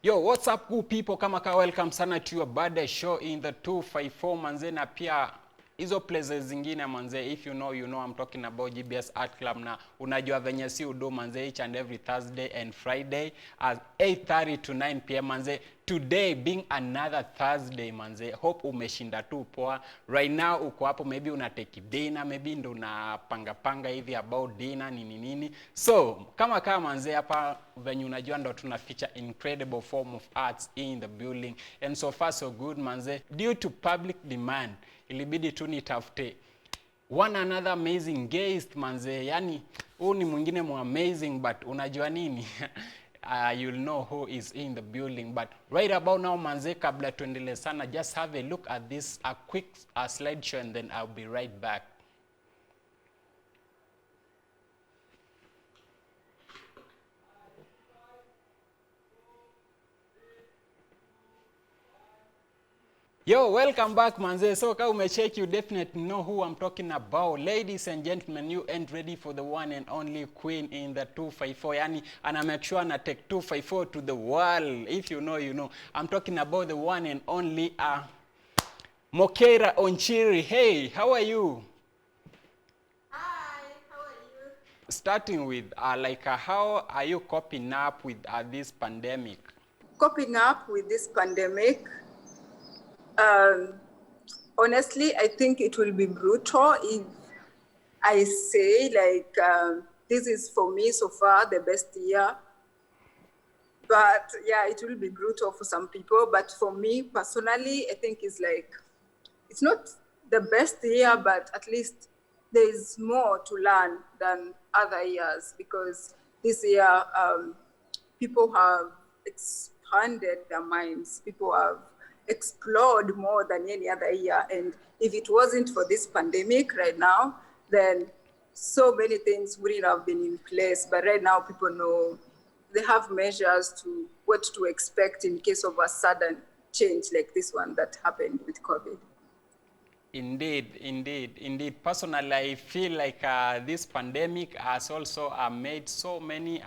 Yo, what's up good people? Kama welcome sana to your birthday show in the 254 manze, na pia hizo places zingine manze, if you know I'm talking about GBS Art Club, na unajua venye si udo manze, each and every Thursday and Friday at 8:30 to 9 p.m. manze. Today being another Thursday manze, hope umeshinda tu poa. Right now uko hapo, maybe unateki dinner, maybe ndo unapanga hivi about dinner nini. So kama manze, hapa venye unajua ndo tuna feature incredible form of arts in the building, and so far so good manze. Due to public demand ilibidi tu nitafute one another amazing guest manze, yani huu ni mwingine mu amazing, but unajua nini you'll know who is in the building. But right about now manze, kabla tuendelee sana, just have a look at this, a quick slideshow, and then I'll be right back. Yo, welcome back manze. So kama umecheck, you definitely know who I'm talking about. Ladies and gentlemen, you ain't ready for the one and only queen in the 254. Yani, and I make sure I take 254 to the world. If you know. I'm talking about the one and only Mokeira Ochiri. Hey, how are you? Hi, how are you? Starting with how are you coping up with this pandemic? Coping up with this pandemic, honestly, I think it will be brutal if I say this is for me so far the best year. But yeah, it will be brutal for some people. But for me personally, I think it's not the best year, but at least there is more to learn than other years, because this year people have expanded their minds. People have explored more than any other year. And if it wasn't for this pandemic right now, then so many things wouldn't have been in place. But right now, people know they have measures to what to expect in case of a sudden change like this one that happened with COVID. Indeed. Personally, I feel like this pandemic has also made so many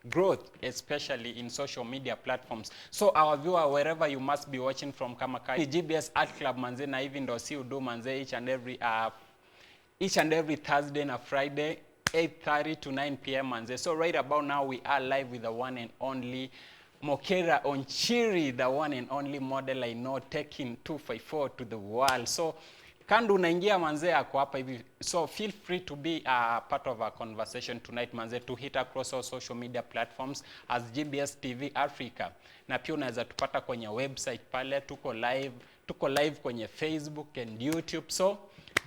growth, especially in social media platforms. So our viewer, wherever you must be watching from, kama GBS Art Club manze, na hivi ndo si udo manze, each and every Thursday and Friday 8:30 to 9 p.m. manze. So right about now we are live with the one and only Mokeira Ochiri, the one and only model I know, taking 254 to the world. So Kandu unaingia manze ako hapa hivi. So feel free to be a part of our conversation tonight manze, to hit across all social media platforms as GBS TV Africa. Na pia unaweza tupata kwenye website pale, tuko live kwenye Facebook and YouTube. So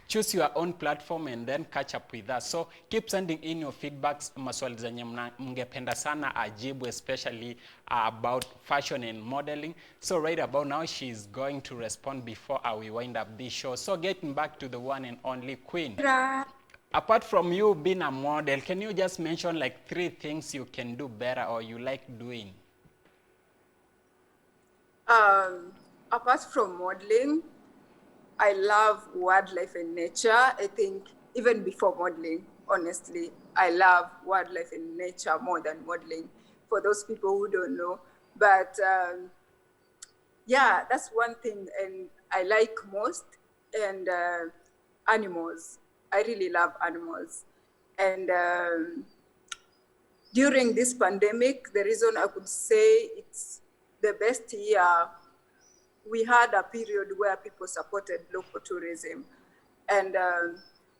choose your own platform and then catch up with us. So keep sending in your feedbacks, maswali zenye mngependa sana ajibu, especially about fashion and modeling. So right about now she's going to respond before we wind up this show. So getting back to the one and only queen. Apart from you being a model, can you just mention like 3 things you can do better or you like doing? Apart from modeling, I love wildlife and nature. I think even before modeling, honestly, I love wildlife and nature more than modeling, for those people who don't know. But yeah, that's one thing and I like most. And animals. I really love animals. And during this pandemic, the reason I could say it's the best year, we had a period where people supported local tourism, and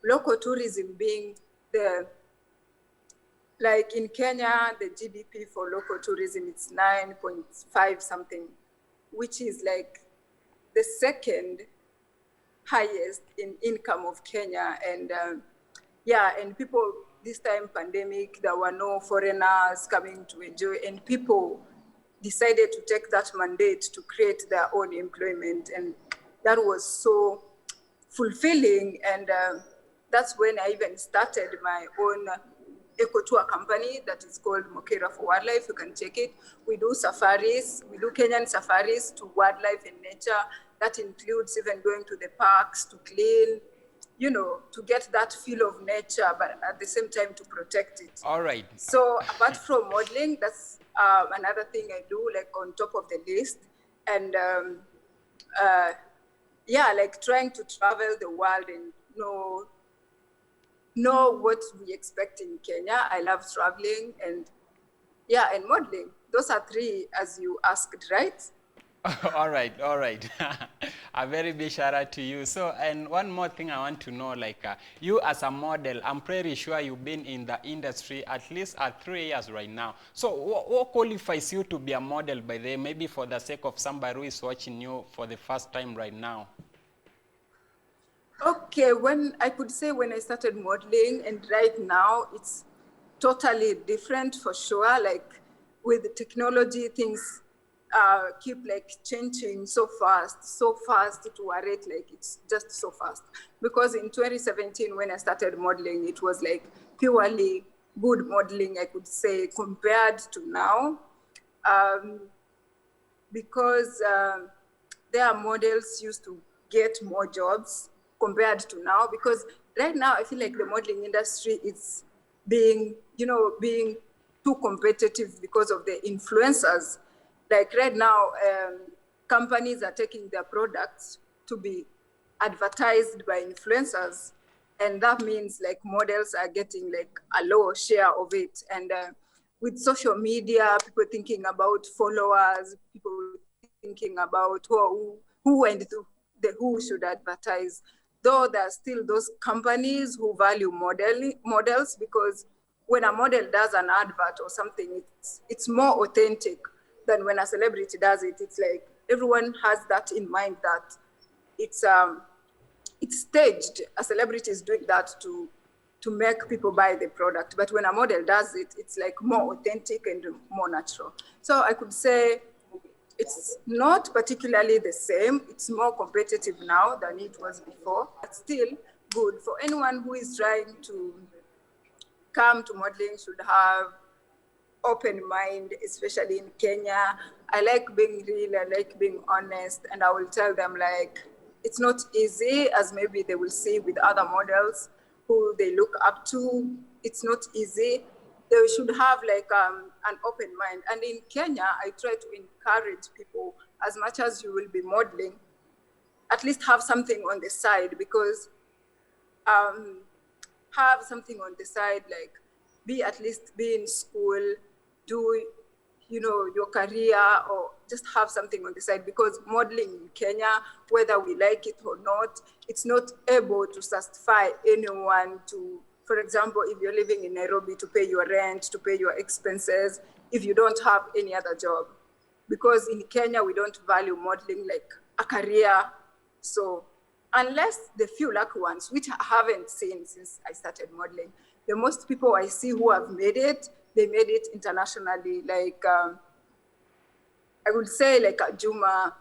local tourism being like in Kenya, the GDP for local tourism, it's 9.5 something, which is like the second highest in income of Kenya. And and people, this time pandemic, there were no foreigners coming to enjoy, and people decided to take that mandate to create their own employment. And that was so fulfilling. And that's when I even started my own eco-tour company that is called Mokeira for Wildlife. You can check it. We do safaris. We do Kenyan safaris to wildlife and nature. That includes even going to the parks to clean, to get that feel of nature, but at the same time to protect it. All right. So apart from modeling, that's another thing I do, like on top of the list. And yeah, like trying to travel the world and know what we expect in Kenya. I love traveling and modeling. Those are three, as you asked, right? All right, all right. A very big shout out to you. So, and one more thing I want to know, like you as a model, I'm pretty sure you've been in the industry at least 3 years right now. So, what qualifies you to be a model by the way, maybe for the sake of somebody who is watching you for the first time right now? Okay, when I started modeling and right now, it's totally different for sure. Like with the technology, things keep like changing so fast to a rate, like it's just so fast. Because in 2017, when I started modeling, it was like purely good modeling, I could say, compared to now. Because their models used to get more jobs compared to now. Because right now, I feel like the modeling industry is being too competitive because of the influencers. Like right now, companies are taking their products to be advertised by influencers. And that means like models are getting like a low share of it. And with social media, people thinking about followers, people thinking about who and who should advertise. Though there are still those companies who value models, because when a model does an advert or something, it's more authentic than when a celebrity does it. It's like everyone has that in mind, that it's staged. A celebrity is doing that to make people buy the product. But when a model does it, it's like more authentic and more natural. So I could say it's not particularly the same. It's more competitive now than it was before, but still good. For anyone who is trying to come to modeling should have open mind, especially in Kenya. I like being real, I like being honest, and I will tell them like, it's not easy as maybe they will see with other models who they look up to. It's not easy. They should have like an open mind. And in Kenya, I try to encourage people, as much as you will be modeling, at least have something on the side, because have something on the side, like be in school, do your career, or just have something on the side, because modeling in Kenya, whether we like it or not, it's not able to satisfy anyone to, for example, if you're living in Nairobi, to pay your rent, to pay your expenses, if you don't have any other job. Because in Kenya, we don't value modeling like a career. So unless the few lucky ones, which I haven't seen since I started modeling, the most people I see who have made it, they made it internationally. Like, I would say like Juma,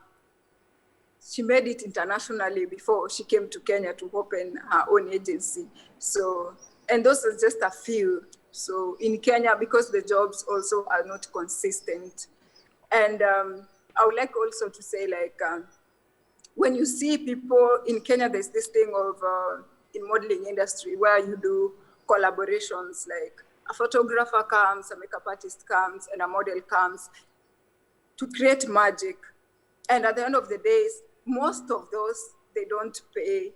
she made it internationally before she came to Kenya to open her own agency. So, and those are just a few. So in Kenya, because the jobs also are not consistent. And I would like also to say, like, when you see people in Kenya, there's this thing of in modeling industry where you do collaborations, like a photographer comes, a makeup artist comes, and a model comes to create magic. And at the end of the day, most of those, they don't pay.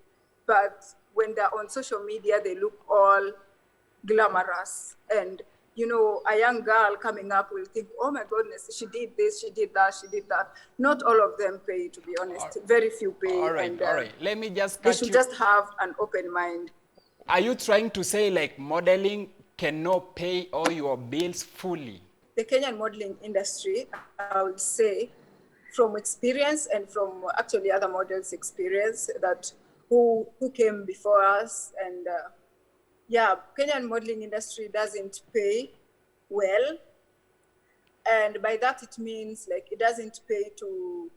But when they're on social media, they look all glamorous. And, a young girl coming up will think, oh my goodness, she did this, she did that, she did that. Not all of them pay, to be honest. Very few pay. All right, and, all right. Let me just they cut should you. just have an open mind. Are you trying to say like modeling cannot pay all your bills fully? The Kenyan modeling industry, I would say, from experience and from actually other models' experience, that who came before us, and Kenyan modeling industry doesn't pay well. And by that, it means like it doesn't pay to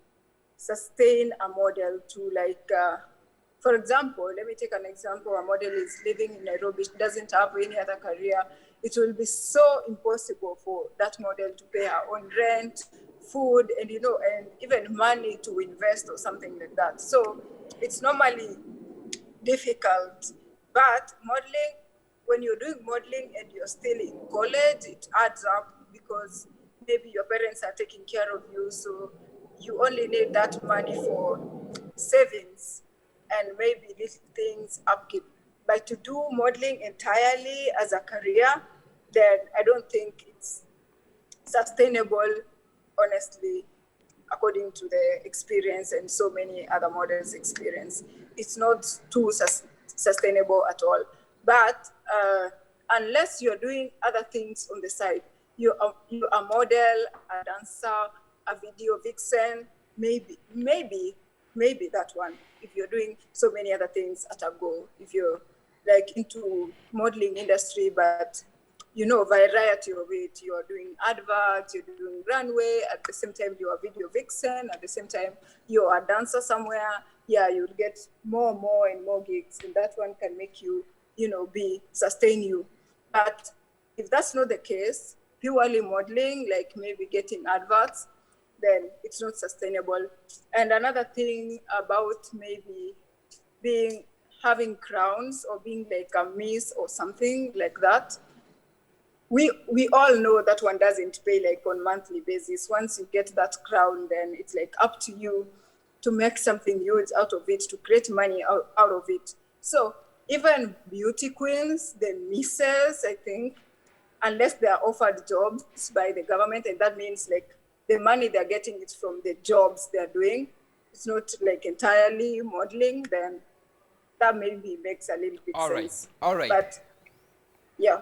sustain a model to like, for example, let me take an example. A model is living in Nairobi, she doesn't have any other career. It will be so impossible for that model to pay her own rent, food, and and even money to invest or something like that. So it's normally difficult. But modeling, when you're doing modeling and you're still in college, it adds up because maybe your parents are taking care of you, so you only need that money for savings and maybe little things upkeep. But to do modeling entirely as a career, then I don't think it's sustainable, honestly, according to the experience and so many other models' experience. It's not too sustainable at all. But unless you're doing other things on the side, you're a model, a dancer, a video vixen, maybe that one. If you're doing so many other things at a go, if you're like into modeling industry, but variety of it. You're doing adverts, you're doing runway, at the same time you're a video vixen, at the same time you're a dancer somewhere. Yeah, you'll get more and more gigs, and that one can make you, sustain you. But if that's not the case, purely modeling, like maybe getting adverts, then it's not sustainable. And another thing about maybe having crowns or being like a miss or something like that, we all know that one doesn't pay like on monthly basis. Once you get that crown, then it's like up to you to make something huge out of it, to create money out of it. So even beauty queens, the misses, I think, unless they are offered jobs by the government, and that means like the money they're getting is from the jobs they're doing, it's not like entirely modeling, then that maybe makes a little bit sense. All right. But yeah.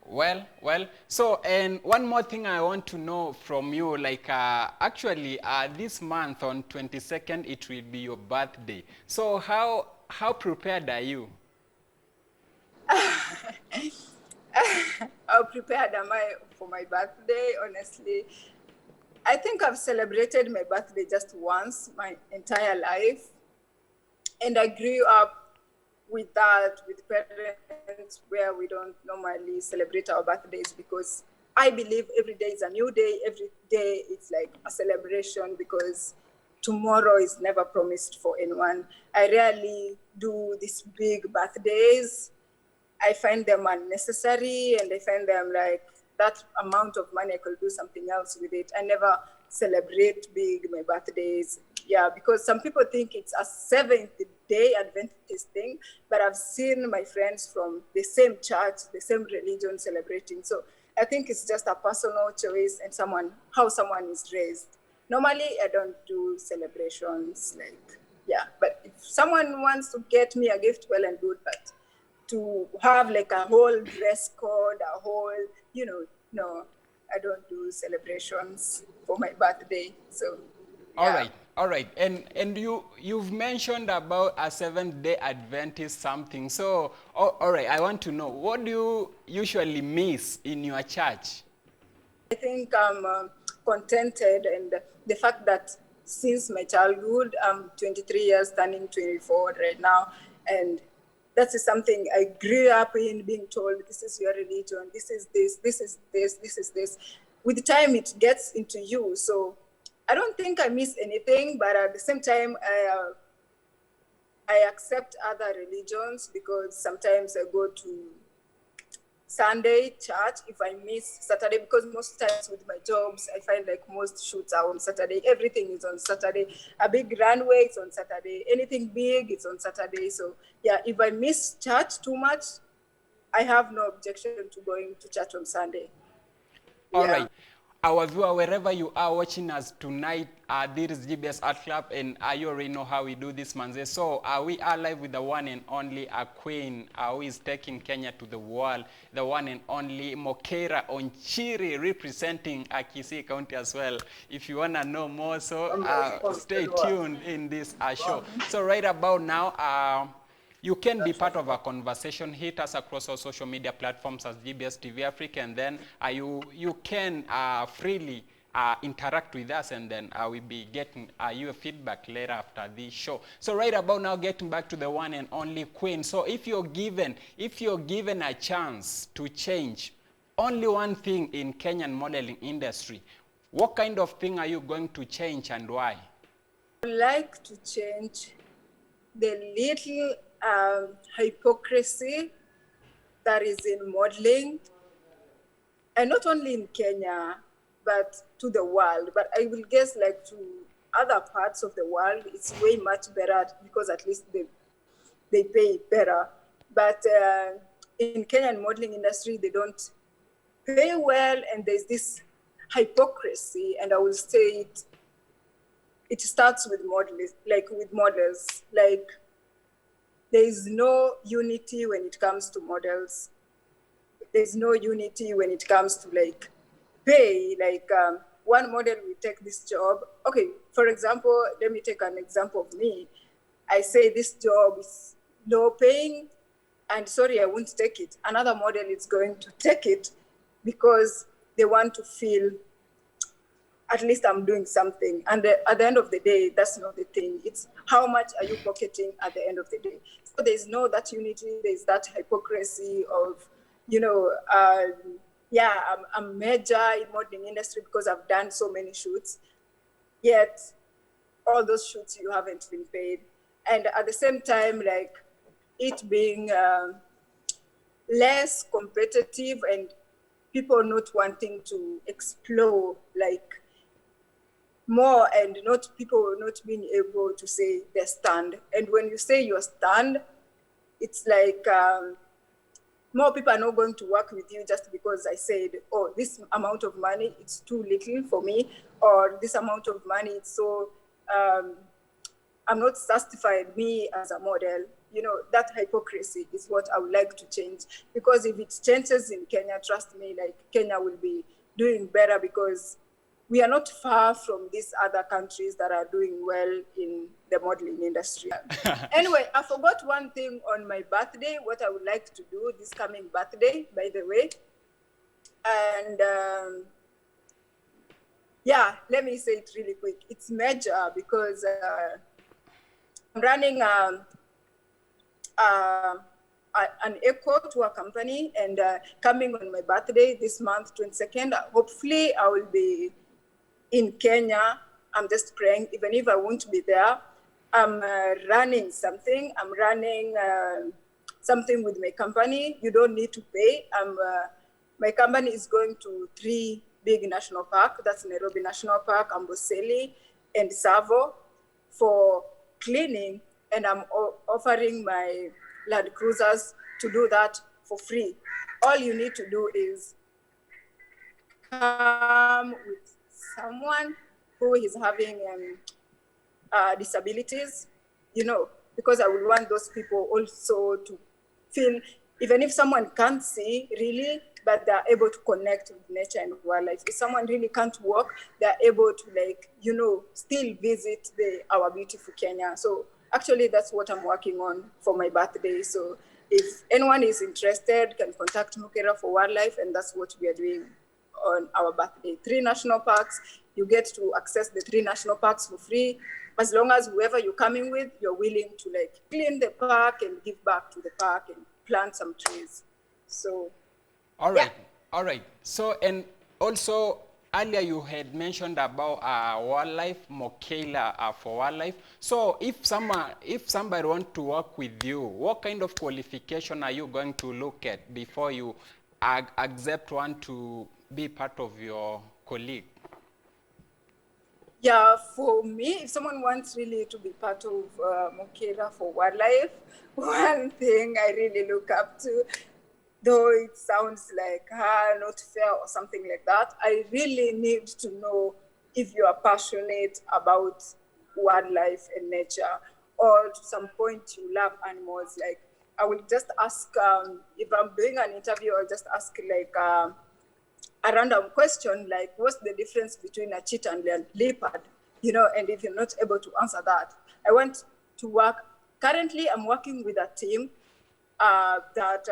Well, so, and one more thing I want to know from you, like actually this month on 22nd, it will be your birthday. So how prepared are you? How prepared am I for my birthday? Honestly, I think I've celebrated my birthday just once my entire life. And I grew up with that, with parents where we don't normally celebrate our birthdays, because I believe every day is a new day. Every day it's like a celebration, because tomorrow is never promised for anyone. I rarely do these big birthdays. I find them unnecessary, and I find them like that amount of money, I could do something else with it. I never celebrate big my birthdays. Yeah, because some people think it's a Seventh-day Adventist thing, but I've seen my friends from the same church, the same religion celebrating. So I think it's just a personal choice and how someone is raised. Normally, I don't do celebrations but if someone wants to get me a gift, well and good, but to have like a whole dress code, no, I don't do celebrations for my birthday. So yeah. All right. And you've mentioned about a Seventh-day Adventist something. So all right, I want to know, what do you usually miss in your church? I think I'm contented, and the fact that since my childhood, I'm 23 years, turning 24 right now, and that is something I grew up in, being told, this is your religion, this is this, this is this, this is this. With time, it gets into you. So I don't think I miss anything, but at the same time, I accept other religions, because sometimes I go to Sunday church if I miss Saturday, because most times with my jobs, I find like most shoots are on Saturday. Everything is on Saturday. A big runway is on Saturday. Anything big is on Saturday. So yeah, if I miss church too much, I have no objection to going to church on Sunday. All right. Our viewer, wherever you are watching us tonight, this is GBS Art Club, and you already know how we do this, manze. So we are live with the one and only queen who is taking Kenya to the world, the one and only Mokeira Ochiri, representing Kisii County as well. If you want to know more, so stay tuned in this show. So right about now, you can be part of a conversation. Hit us across our social media platforms as GBS TV Africa, and then you can freely interact with us, and then we'll be getting your feedback later after this show. So right about now, getting back to the one and only queen. So if you're given a chance to change only one thing in Kenyan modeling industry, what kind of thing are you going to change, and why? I would like to change the little hypocrisy that is in modeling, and not only in Kenya, but to the world. But I will guess like to other parts of the world, it's way much better because at least they pay better. But in Kenyan modeling industry, they don't pay well, and there's this hypocrisy, and I will say it starts with models, like there is no unity when it comes to models. There's no unity when it comes to like pay. Like one model will take this job. Okay, for example, let me take an example of me. I say this job is low paying, and sorry, I won't take it. Another model is going to take it because they want to feel at least I'm doing something. And at the end of the day, that's not the thing. It's how much are you pocketing at the end of the day. So there's no that unity, there's that hypocrisy of, I'm major in modeling industry because I've done so many shoots, yet all those shoots you haven't been paid. And at the same time, like it being less competitive and people not wanting to explore like more, and not people not being able to say their stand. And when you say your stand, it's like more people are not going to work with you just because I said, oh, this amount of money, it's too little for me, or this amount of money, it's so, I'm not justified me as a model. That hypocrisy is what I would like to change, because if it changes in Kenya, trust me, like Kenya will be doing better, because we are not far from these other countries that are doing well in the modeling industry. Anyway, I forgot one thing on my birthday, what I would like to do this coming birthday, by the way. And let me say it really quick. It's major because I'm running an echo to a company, and coming on my birthday this month, 22nd, hopefully I will be in Kenya. I'm just praying, even if I won't be there. I'm running something. I'm running something with my company. You don't need to pay. My company is going to 3 big national parks. That's Nairobi National Park, Amboseli, and Tsavo for cleaning. And I'm offering my Land Cruisers to do that for free. All you need to do is come with someone who is having disabilities, because I would want those people also to feel, even if someone can't see really, but they're able to connect with nature and wildlife. If someone really can't walk, they're able to still visit our beautiful Kenya. So actually that's what I'm working on for my birthday. So if anyone is interested, can contact Mokeira for Wildlife, and that's what we are doing on our birthday. 3 national parks. You get to access the 3 national parks for free, as long as whoever you're coming with, you're willing to clean the park and give back to the park and plant some trees. So, all right, all right. So, and also earlier you had mentioned about wildlife, Mokeira for Wildlife. So, if somebody wants to work with you, what kind of qualification are you going to look at before you accept one to be part of your colleague? Yeah, for me, if someone wants really to be part of Mokeira for Wildlife, one thing I really look up to, though it sounds like not fair or something like that, I really need to know if you are passionate about wildlife and nature, or to some point you love animals. Like, I will just ask, if I'm doing an interview, I'll just ask a random question, like what's the difference between a cheetah and a leopard? And if you're not able to answer that, I want to work. Currently, I'm working with a team that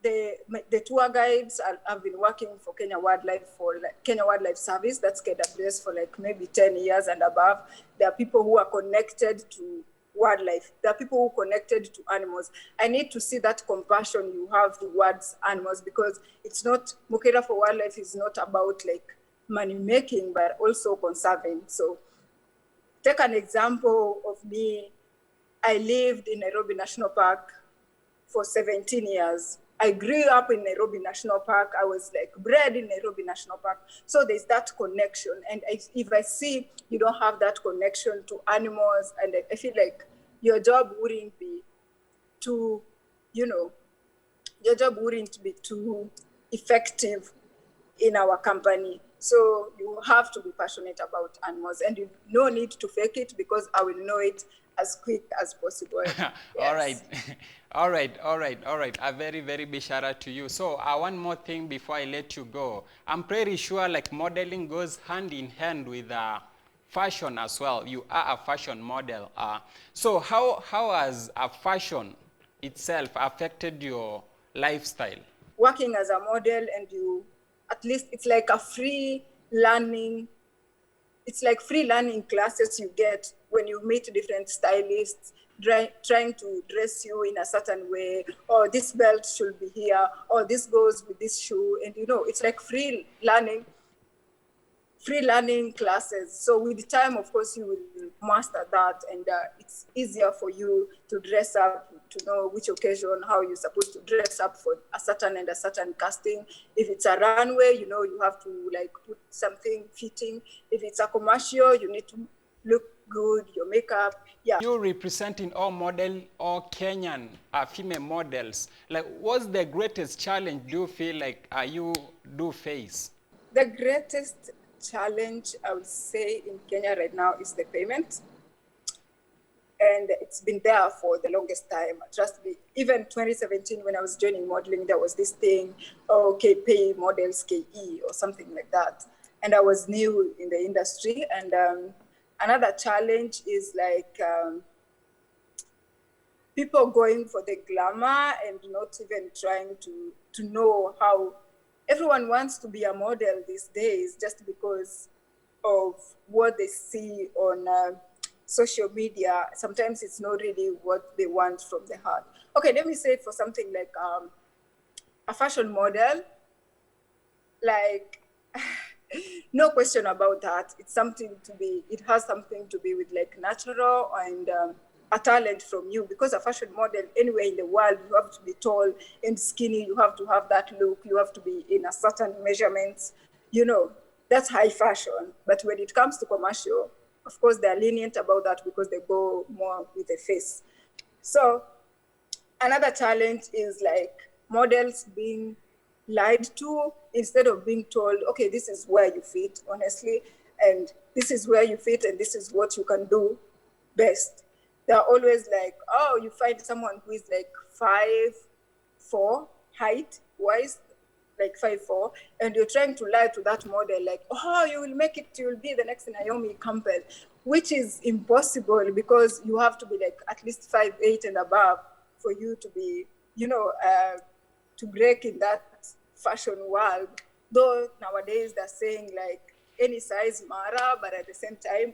the tour guides have been working for Kenya Wildlife Kenya Wildlife Service, that's KWS, for maybe 10 years and above. There are people who are connected to wildlife. There are people who are connected to animals. I need to see that compassion you have towards animals, because it's not, Mokeira for Wildlife is not about money making, but also conserving. So take an example of me I lived in Nairobi National Park for 17 years. I grew up in Nairobi National Park. I was like bred in Nairobi National Park. So there's that connection. And if I see you don't have that connection to animals, and I feel like your job wouldn't be too, you know, your job wouldn't be too effective in our company. So you have to be passionate about animals, and you no need to fake it, because I will know it as quick as possible. All right. Yes. All right. A very, very big shout out to you. So, one more thing before I let you go. I'm pretty sure like modeling goes hand in hand with fashion as well. You are a fashion model. So, how has a fashion itself affected your lifestyle? Working as a model, and you, at least it's like a free learning, it's like free learning classes you get when you meet different stylists trying to dress you in a certain way, or this belt should be here, or this goes with this shoe. And it's like free learning classes. So with time, of course, you will master that, and it's easier for you to dress up, to know which occasion, how you're supposed to dress up for a certain casting. If it's a runway, you have to like put something fitting. If it's a commercial, you need to look good, your makeup. Yeah. You representing all Kenyan female models. Like, what's the greatest challenge do you feel like you do face? The greatest challenge I would say in Kenya right now is the payment. And it's been there for the longest time. Trust me, even 2017 when I was joining modeling, there was this thing, okay, pay models KE or something like that. And I was new in the industry. And another challenge is like people going for the glamour and not even trying to know how. Everyone wants to be a model these days just because of what they see on social media. Sometimes it's not really what they want from the heart. Okay, let me say it for something like a fashion model, like no question about that. It has something to be with like natural and a talent from you, because a fashion model anywhere in the world, you have to be tall and skinny, you have to have that look, you have to be in a certain measurements, that's high fashion. But when it comes to commercial, of course, they're lenient about that because they go more with the face. So another challenge is like models being lied to instead of being told, okay, this is where you fit, honestly, and this is where you fit, and this is what you can do best. They're always like, oh, you find someone who is like 5'4" height wise, like 5'4", and you're trying to lie to that model, like, oh, you will make it, you will be the next Naomi Campbell, which is impossible, because you have to be like at least 5'8" and above for you to be, to break in that fashion world. Though nowadays they're saying like any size matter, but at the same time,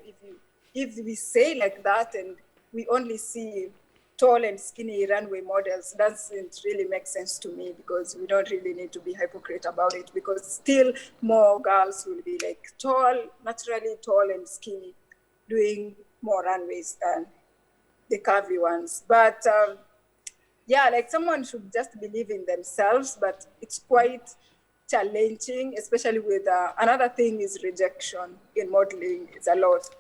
if we say like that and we only see tall and skinny runway models, doesn't really make sense to me, because we don't really need to be hypocrite about it, because still more girls will be like naturally tall and skinny, doing more runways than the curvy ones. But yeah, like someone should just believe in themselves, but it's quite challenging, especially with another thing is rejection in modeling. It's a lot.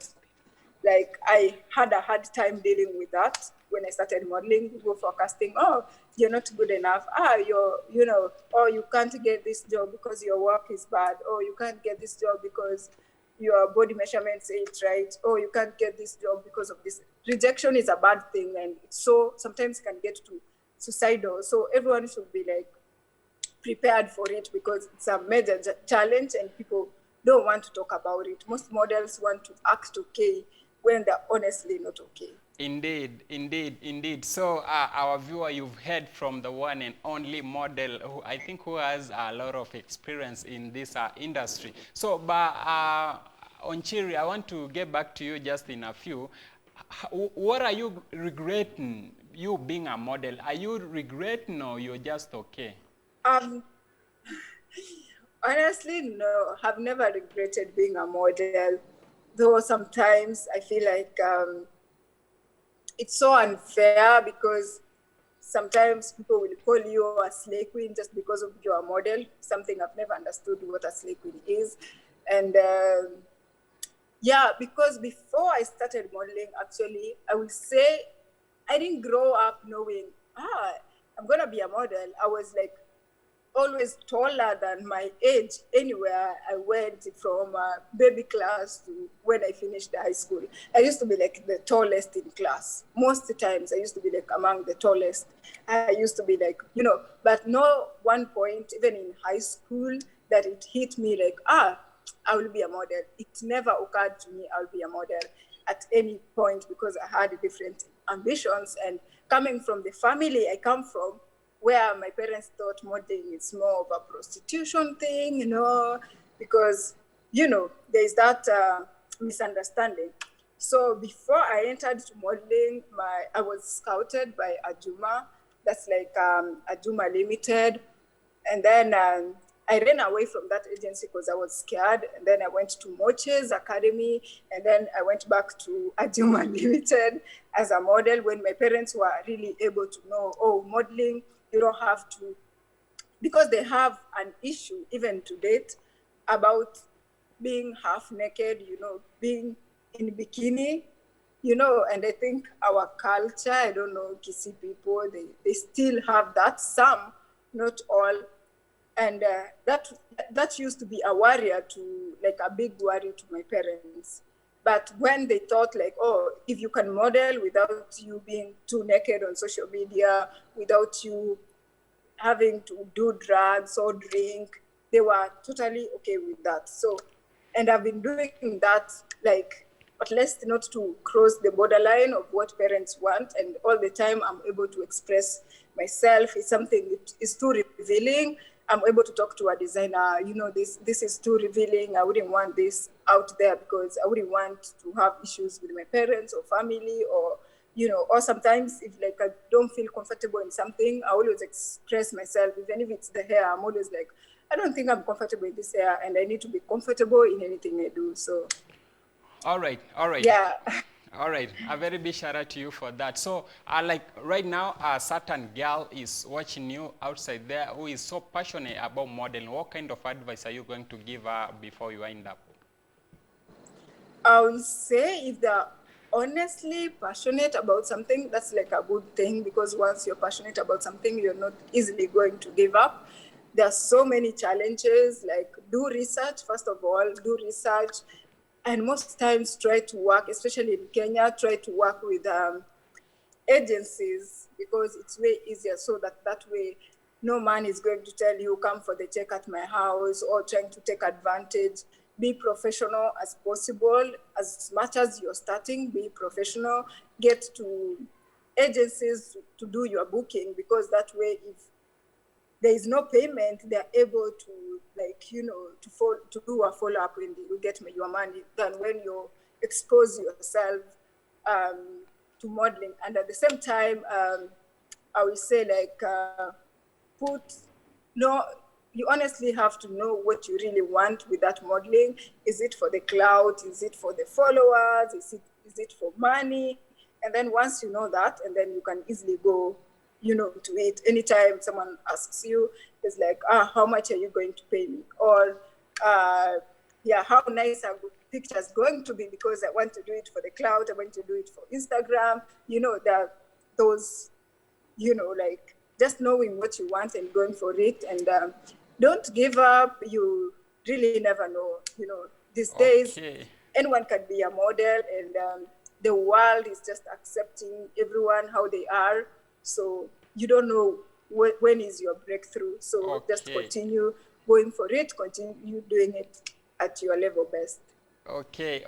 Like I had a hard time dealing with that when I started modeling. People forecasting, oh, you're not good enough. Oh, you can't get this job because your work is bad. Oh, you can't get this job because your body measurements ain't right. Oh, you can't get this job because of this. Rejection is a bad thing, and so sometimes can get to suicidal. So everyone should be like prepared for it, because it's a major challenge and people don't want to talk about it. Most models want to act okay when they're honestly not okay. Indeed. So our viewer, you've heard from the one and only model who has a lot of experience in this industry. So, but Ochiri, I want to get back to you just in a few. What are you regretting, you being a model? Are you regretting, or you're just okay? Honestly, no, I've never regretted being a model, though sometimes I feel like it's so unfair because sometimes people will call you a slay queen just because of your model, something I've never understood what a slay queen is. And yeah, because before I started modeling, actually, I would say I didn't grow up knowing, I'm going to be a model. I was like always taller than my age anywhere I went, from baby class to when I finished the high school. I used to be like the tallest in class. Most times I used to be like among the tallest. I used to be like, but no one point, even in high school, that it hit me like, I will be a model. It never occurred to me I'll be a model at any point because I had different ambitions. And coming from the family I come from, where my parents thought modeling is more of a prostitution thing, because, there's that misunderstanding. So before I entered to modeling, I was scouted by Ajuma. That's like Ajuma Limited. And then I ran away from that agency because I was scared. And then I went to Moche's Academy. And then I went back to Ajuma Limited as a model when my parents were really able to know, modeling, you don't have to, because they have an issue even to date about being half naked, being in bikini, and I think our culture, I don't know, Kisi people, they still have that, some, not all. And that used to be a worry to, like a big worry to my parents. But when they thought like, if you can model without you being too naked on social media, without you having to do drugs or drink, they were totally okay with that. So, and I've been doing that, like, at least not to cross the borderline of what parents want. And all the time I'm able to express myself. It's something that is too revealing. I'm able to talk to a designer, this is too revealing. I wouldn't want this out there because I wouldn't want to have issues with my parents or family, or or sometimes if like I don't feel comfortable in something, I always express myself. Even if it's the hair, I'm always like, I don't think I'm comfortable in this hair, and I need to be comfortable in anything I do. So, All right, all right. yeah. All right, a very big shout out to you for that. So, like right now, a certain girl is watching you outside there who is so passionate about modeling. What kind of advice are you going to give her before you wind up? I would say if they're honestly passionate about something, that's like a good thing, because once you're passionate about something, you're not easily going to give up. There are so many challenges, like do research, first of all, do research. And most times try to work, especially in Kenya, try to work with agencies, because it's way easier, so that way no man is going to tell you come for the check at my house or trying to take advantage. Be professional as possible. As much as you're starting, be professional. Get to agencies to do your booking, because that way if there is no payment, they're able to, like, to do a follow-up when you get your money, than when you expose yourself to modeling. And at the same time, I will say, like, you honestly have to know what you really want with that modeling. Is it for the clout? Is it for the followers? Is it for money? And then once you know that, and then you can easily go, to it. Anytime someone asks you, it's like, how much are you going to pay me? Or, how nice are pictures going to be, because I want to do it for the cloud, I want to do it for Instagram. That those, like, just knowing what you want and going for it. And don't give up. You really never know. These days, Okay. anyone can be a model, and the world is just accepting everyone how they are. So you don't know when is your breakthrough. So just Okay. continue going for it, continue doing it at your level best. Okay.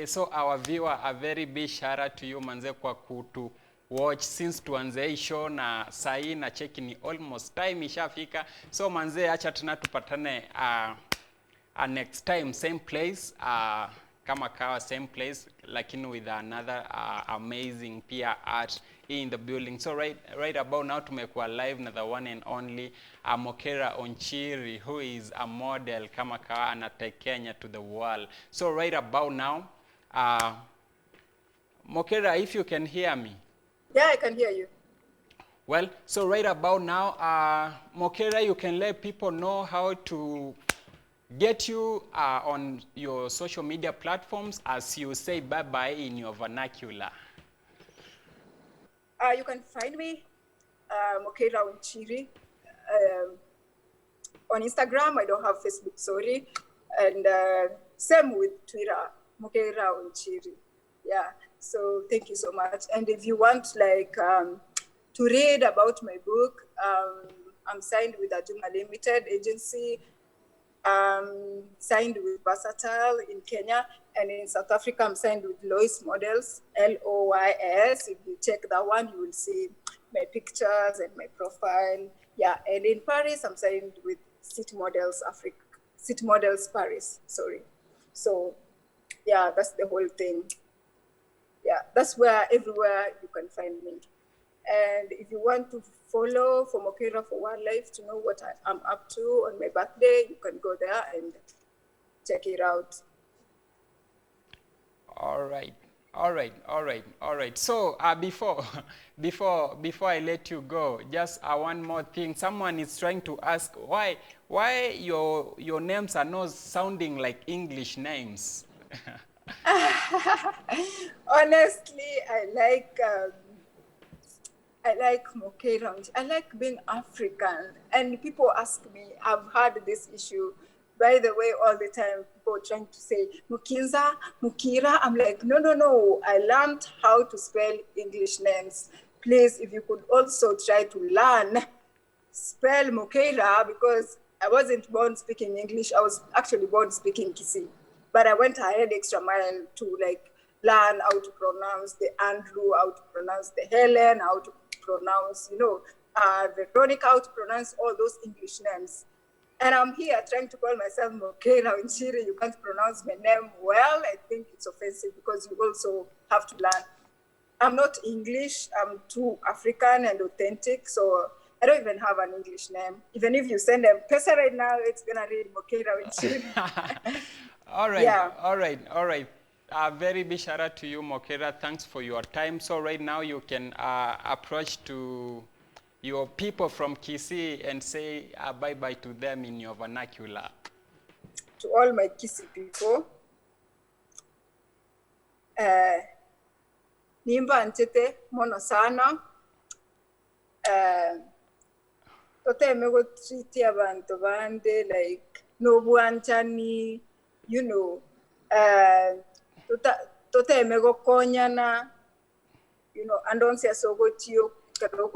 So our viewer, a very big shout out to you manze kwa kutu watch since tuanze hii show, na sahi na cheki ni almost time ishafika. So manze, acha tena tupatane next time same place, kama kawa same place, lakini with another amazing pia art in the building. So right about now tumekuwa live na the one and only Mokeira Ochiri, who is a model kama kawa, ana take Kenya to the world. So right about now Mokeira, if you can hear me. Yeah, I can hear you. Well, so right about now, Mokeira, you can let people know how to get you on your social media platforms as you say bye-bye in your vernacular. You can find me, Mokeira Ochiri. On Instagram, I don't have Facebook, sorry. And same with Twitter, Mokeira Ochiri. Yeah, so thank you so much. And if you want to read about my book, I'm signed with Ajuma Limited agency, signed with Versatile in Kenya, and in South Africa, I'm signed with Lois Models, Loys. If you check that one, you will see my pictures and my profile. Yeah, and in Paris, I'm signed with City Models Africa, City Models Paris, sorry. So yeah, that's the whole thing. Yeah, that's where everywhere you can find me. And if you want to follow for Mokeira for Wildlife to know what I'm up to on my birthday, you can go there and check it out. All right. All right. So before I let you go, just one more thing. Someone is trying to ask why your names are not sounding like English names. Honestly, I like Mokeira. I like being African. And people ask me, I've had this issue, by the way, all the time. People trying to say, Mukinza, Mukira. I'm like, no. I learned how to spell English names. Please, if you could also try to learn, spell Mokeira, because I wasn't born speaking English. I was actually born speaking Kisii. But I went ahead extra mile to learn how to pronounce the Andrew, how to pronounce the Helen, how to pronounce, Veronica, how to pronounce all those English names. And I'm here trying to call myself Mokeira Ochiri. You can't pronounce my name well. I think it's offensive because you also have to learn. I'm not English. I'm too African and authentic. So I don't even have an English name. Even if you send them Pesa right now, it's going to read Mokeira Ochiri. All right. Yeah. Very big shout out to you, Mokeira. Thanks for your time. So right now you can approach to your people from Kisii and say bye-bye to them in your vernacular. To all my Kisii people, nimba ntete mono sana. Toteme go treat abantu bande like no buanchani, toteme go konyana, andonsia sogo tiyo